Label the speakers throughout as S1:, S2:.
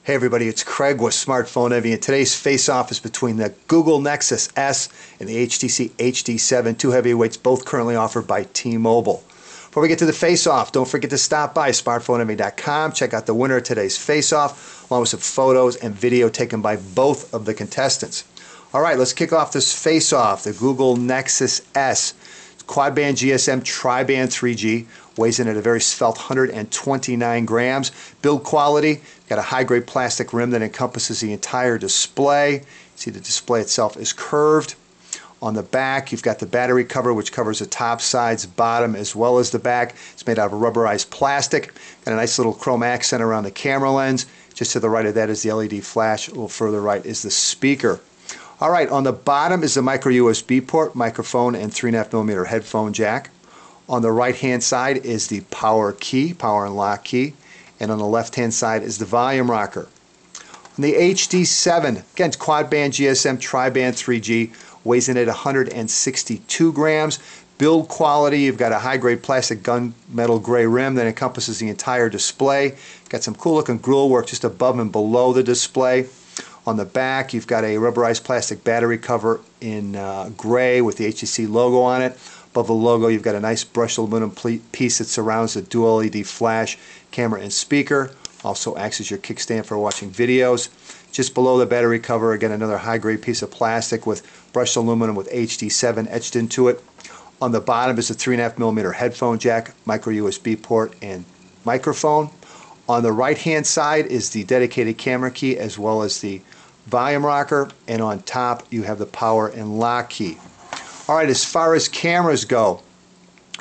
S1: Hey everybody, it's Craig with Smartphone Envy, and today's face-off is between the Google Nexus S and the HTC HD7, two heavyweights both currently offered by T-Mobile. Before we get to the face-off, don't forget to stop by smartphoneenvy.com, check out the winner of today's face-off, along with some photos and video taken by both of the contestants. Alright, let's kick off this face-off. The Google Nexus S. Quad-band GSM tri-band 3G, weighs in at a very svelte 129 grams. Build quality, got a high-grade plastic rim that encompasses the entire display. See, the display itself is curved. On the back, you've got the battery cover, which covers the top, sides, bottom, as well as the back. It's made out of rubberized plastic. Got a nice little chrome accent around the camera lens. Just to the right of that is the LED flash. A little further right is the speaker. Alright, on the bottom is the micro USB port, microphone, and 3.5mm headphone jack. On the right hand side is the power key, power and lock key, and on the left hand side is the volume rocker. On the HD7, again, it's quad band GSM tri-band 3G, weighs in at 162 grams. Build quality, you've got a high-grade plastic gunmetal gray rim that encompasses the entire display. Got some cool looking grille work just above and below the display. On the back, you've got a rubberized plastic battery cover in gray with the HTC logo on it. Above the logo, you've got a nice brushed aluminum piece that surrounds the dual LED flash, camera, and speaker. Also acts as your kickstand for watching videos. Just below the battery cover, again, another high-grade piece of plastic with brushed aluminum with HD7 etched into it. On the bottom is a 3.5mm headphone jack, micro USB port, and microphone. On the right-hand side is the dedicated camera key as well as the volume rocker, and on top you have the power and lock key. Alright, as far as cameras go,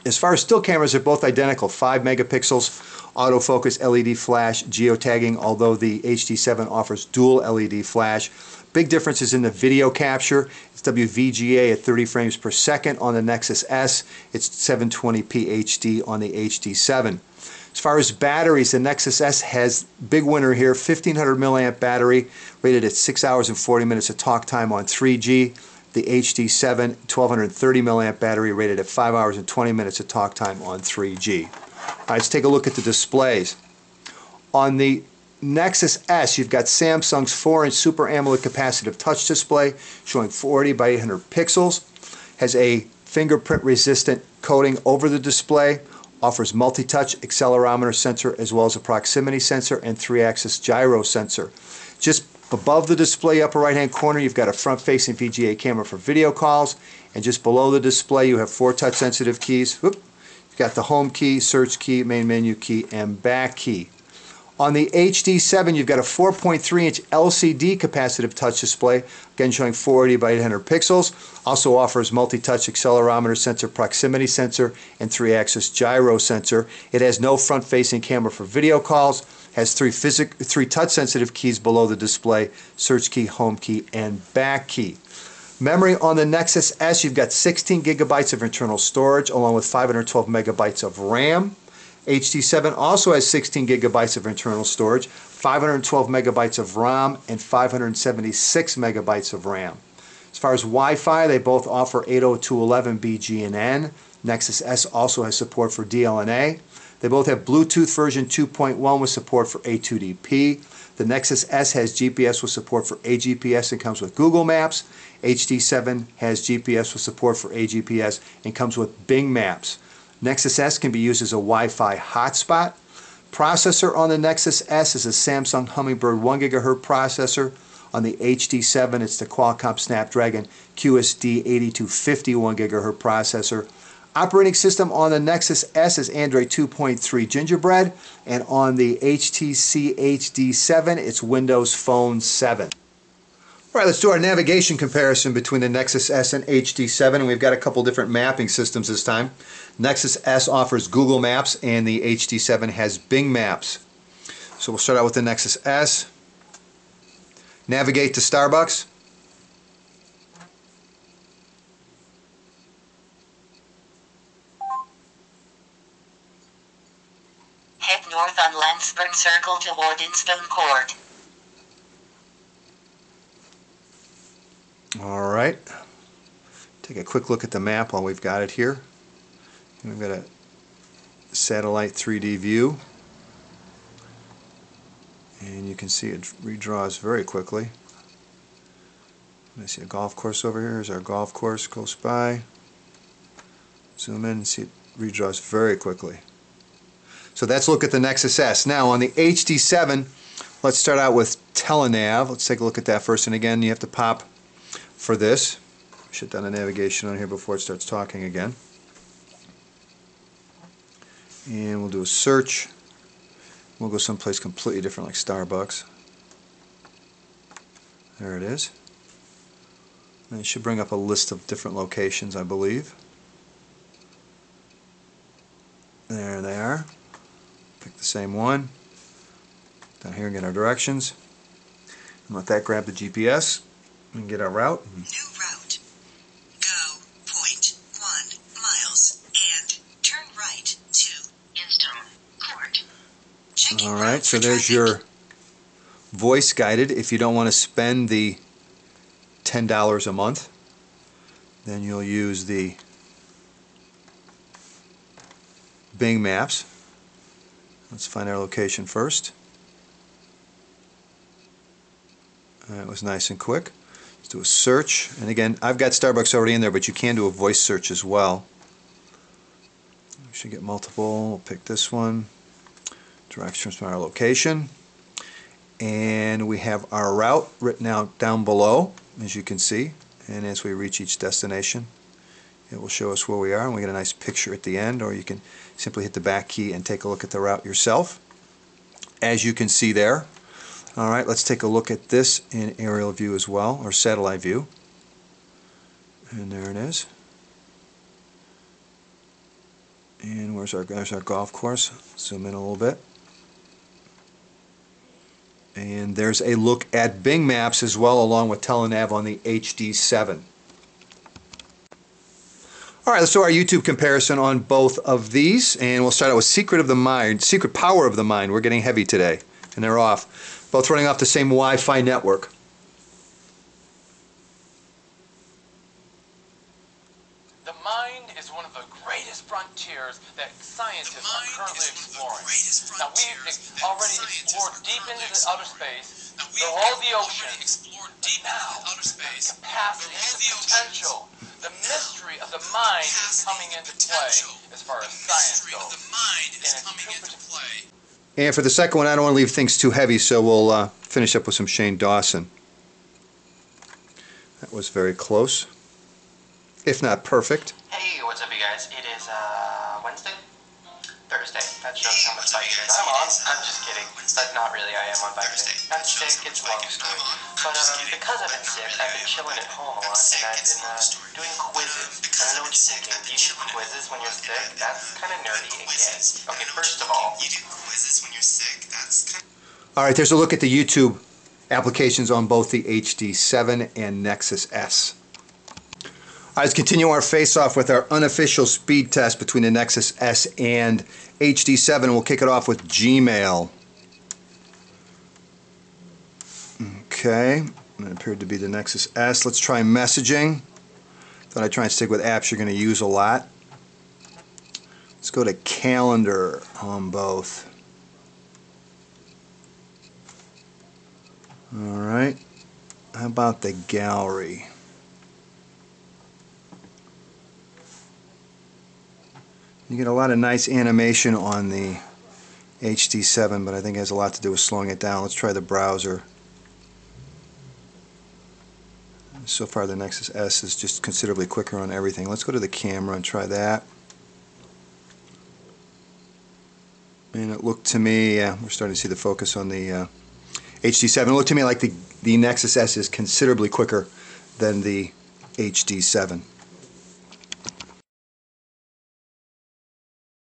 S1: as far as still cameras, they're both identical. 5 megapixels, autofocus, LED flash, geotagging, although the HD7 offers dual LED flash. Big difference is in the video capture. It's WVGA at 30 frames per second on the Nexus S. It's 720p HD on the HD7. As far as batteries, the Nexus S has big winner here, 1500 milliamp battery, rated at 6 hours and 40 minutes of talk time on 3G. The HD7, 1230 milliamp battery, rated at 5 hours and 20 minutes of talk time on 3G. All right, let's take a look at the displays. On the Nexus S, you've got Samsung's 4-inch Super AMOLED capacitive touch display showing 480 by 800 pixels. Has a fingerprint resistant coating over the display. Offers multi-touch accelerometer sensor as well as a proximity sensor and 3-axis gyro sensor. Just above the display upper right hand corner, you've got a front-facing VGA camera for video calls, and just below the display you have 4 touch sensitive keys. You've got the home key, search key, main menu key, and back key. On the HD7, you've got a 4.3-inch LCD capacitive touch display, again showing 480 by 800 pixels. Also offers multi-touch accelerometer sensor, proximity sensor, and 3-axis gyro sensor. It has no front-facing camera for video calls. Has 3 touch-sensitive keys below the display: search key, home key, and back key. Memory on the Nexus S, you've got 16 gigabytes of internal storage along with 512 megabytes of RAM. HD7 also has 16 gigabytes of internal storage, 512 megabytes of ROM, and 576 megabytes of RAM. As far as Wi-Fi, they both offer 802.11b GNN. Nexus S also has support for DLNA. They both have Bluetooth version 2.1 with support for A2DP. The Nexus S has GPS with support for AGPS and comes with Google Maps. HD7 has GPS with support for AGPS and comes with Bing Maps. Nexus S can be used as a Wi-Fi hotspot. Processor on the Nexus S is a Samsung Hummingbird 1 GHz processor. On the HD7, it's the Qualcomm Snapdragon QSD 8250 1 GHz processor. Operating system on the Nexus S is Android 2.3 Gingerbread, and on the HTC HD7, it's Windows Phone 7. All right, let's do our navigation comparison between the Nexus S and HD7, and we've got a couple different mapping systems this time. Nexus S offers Google Maps, and the HD7 has Bing Maps. So we'll start out with the Nexus S. Navigate to Starbucks.
S2: Head north on Lansburn Circle toward Instone Court.
S1: Alright, take a quick look at the map while we've got it here. We've got a satellite 3D view. And you can see it redraws very quickly. I see a golf course over here. Here's our golf course close by. Zoom in and see it redraws very quickly. So that's a look at the Nexus S. Now on the HD7, let's start out with telenav. Let's take a look at that first. And again, you have to pop for this. Shut down the navigation on here before it starts talking again. And we'll do a search. We'll go someplace completely different like Starbucks. There it is. And it should bring up a list of different locations, I believe. There they are. Pick the same one. Down here and get our directions. And let that grab the GPS and get our route.
S3: New route. Go 0.1 miles and turn right to Instone Court.
S1: Alright, so there's your voice guided. If you don't want to spend the $10 a month, then you'll use the Bing Maps. Let's find our location first. That was nice and quick. Let's do a search. And again, I've got Starbucks already in there, but you can do a voice search as well. We should get multiple. We'll pick this one. Directions from our location. And we have our route written out down below, as you can see. And as we reach each destination, it will show us where we are, and we get a nice picture at the end, or you can simply hit the back key and take a look at the route yourself, as you can see there. Alright, let's take a look at this in aerial view as well, or satellite view. And there it is. And there's our golf course. Zoom in a little bit. And there's a look at Bing Maps as well, along with telenav on the HD7. Alright, let's do our YouTube comparison on both of these, and we'll start out with Secret Power of the Mind. We're getting heavy today, and they're off. Both running off the same Wi-Fi network.
S4: The mind is one of the greatest frontiers that scientists are currently exploring. Now, we've already explored deep into the outer space, all the ocean, now the capacity, the potential, the mystery of the mind is coming into play as far as science goes.
S1: And for the second one, I don't want to leave things too heavy, so we'll finish up with some Shane Dawson. That was very close, if not perfect.
S5: Hey, what's up, you guys? It is Wednesday? Thursday. That shows how much bike days I'm on. I'm just kidding. But not really, I am on bike day. I'm sick, it's a long story. But because I've been sick, I've been chilling at home a lot, and I've been doing quizzes. And I know what you're thinking. Do you do quizzes when you're sick? That's kind of nerdy and gay. Okay, first of all, you do quizzes when you're sick? That's kind of...
S1: Alright, there's a look at the YouTube applications on both the HD7 and Nexus S. Alright, let's continue our face-off with our unofficial speed test between the Nexus S and HD7. We'll kick it off with Gmail. Okay, that appeared to be the Nexus S. Let's try messaging. Thought I'd try and stick with apps you're going to use a lot. Let's go to calendar on both. Alright, how about the gallery? You get a lot of nice animation on the HD7, but I think it has a lot to do with slowing it down. Let's try the browser. So far the Nexus S is just considerably quicker on everything. Let's go to the camera and try that. And it looked to me, yeah, we're starting to see the focus on the HD7. It looked to me like the Nexus S is considerably quicker than the HD7.